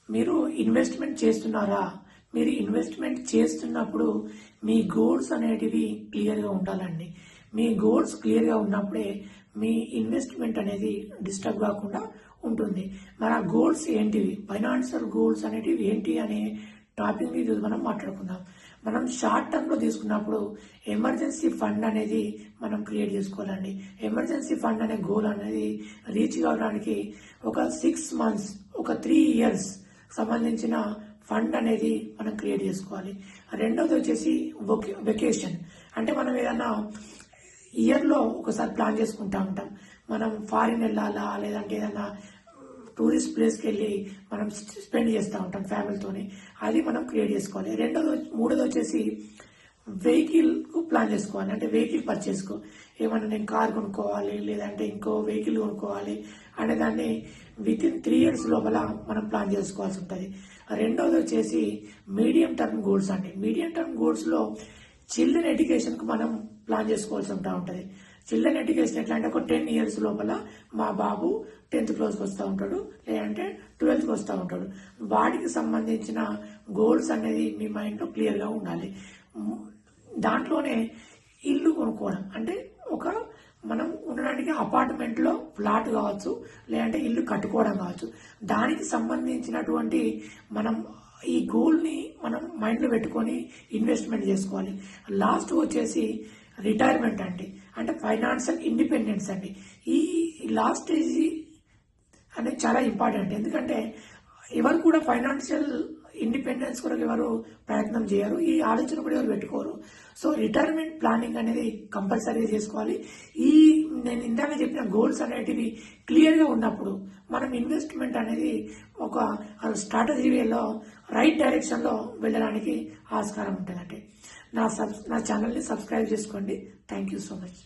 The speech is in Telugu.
మీరు ఇన్వెస్ట్మెంట్ చేస్తున్నారా? మీరు ఇన్వెస్ట్మెంట్ చేస్తున్నప్పుడు మీ గోల్స్ అనేటివి క్లియర్గా ఉండాలండి. మీ గోల్స్ క్లియర్గా ఉన్నప్పుడే మీ ఇన్వెస్ట్మెంట్ అనేది డిస్టర్బ్ కాకుండా ఉంటుంది. మన గోల్స్ ఏంటివి, ఫైనాన్షియల్ గోల్స్ అనేటివి ఏంటి అనే టాపిక్ మీద మనం మాట్లాడుకుందాం. మనం షార్ట్ టర్మ్లో తీసుకున్నప్పుడు ఎమర్జెన్సీ ఫండ్ అనేది మనం క్రియేట్ చేసుకోవాలండి. ఎమర్జెన్సీ ఫండ్ అనే గోల్ అనేది రీచ్ కావడానికి ఒక 6 months, ఒక 3 years సంబంధించిన ఫండ్ అనేది మనం క్రియేట్ చేసుకోవాలి. రెండోది వచ్చేసి వెకేషన్. అంటే మనం ఏదైనా ఇయర్లో ఒకసారి ప్లాన్ చేసుకుంటా ఉంటాం. మనం ఫారిన్ వెళ్ళాలా, లేదంటే ఏదైనా టూరిస్ట్ ప్లేస్కి వెళ్ళి మనం స్పెండ్ చేస్తూ ఉంటాం ఫ్యామిలీతోని. అది మనం క్రియేట్ చేసుకోవాలి. మూడోది వచ్చేసి వెహికల్ ప్లాన్ చేసుకోవాలి. అంటే వెహికల్ పర్చేస్కు ఏమన్నా నేను కార్ కొనుక్కోవాలి, లేదంటే ఇంకో వెహికల్ కొనుక్కోవాలి అనే దాన్ని వితిన్ 3 years లోపల మనం ప్లాన్ చేసుకోవాల్సి ఉంటుంది. రెండోది వచ్చేసి మీడియం టర్మ్ గోల్స్ అండి. మీడియం టర్మ్ గోల్స్లో చిల్డ్రన్ ఎడ్యుకేషన్కు మనం ప్లాన్ చేసుకోవాల్సి ఉంటుంది. చిల్డ్రన్ ఎడ్యుకేషన్ ఎట్లా అంటే ఒక 10 years లోపల మా బాబు 10th classకి వస్తూ ఉంటాడు, లేదంటే 12th వస్తూ ఉంటాడు. వాడికి సంబంధించిన గోల్స్ అనేది మీ మైండ్లో క్లియర్గా ఉండాలి. దాంట్లోనే ఇల్లు కొనుక్కోవడం, అంటే మనం ఉండడానికి అపార్ట్మెంట్లో ఫ్లాట్ కావచ్చు, లేదంటే ఇల్లు కట్టుకోవడం కావచ్చు. దానికి సంబంధించినటువంటి మనం ఈ గోల్ని మనం మైండ్లో పెట్టుకొని ఇన్వెస్ట్మెంట్ చేసుకోవాలి. లాస్ట్ వచ్చేసి రిటైర్మెంట్ అండి. అంటే ఫైనాన్షియల్ ఇండిపెండెన్స్ అండి. ఈ లాస్ట్ స్టేజ్ అనేది చాలా ఇంపార్టెంట్. ఎందుకంటే ఎవరు కూడా ఫైనాన్షియల్ ఇండిపెండెన్స్ కొరకు ఎవరు ప్రయత్నం చేయరు, ఈ ఆలోచన కూడా ఎవరు పెట్టుకోరు. సో రిటైర్మెంట్ ప్లానింగ్ అనేది కంపల్సరీగా చేసుకోవాలి. నేను ఇందాక చెప్పిన గోల్స్ అనేటివి క్లియర్గా ఉన్నప్పుడు మనం ఇన్వెస్ట్మెంట్ అనేది ఒక స్ట్రాటజీ వేలో రైట్ డైరెక్షన్లో వెళ్ళడానికి ఆస్కారం ఉంటుందండి. నా ఛానల్ని సబ్స్క్రైబ్ చేసుకోండి. Thank you so much.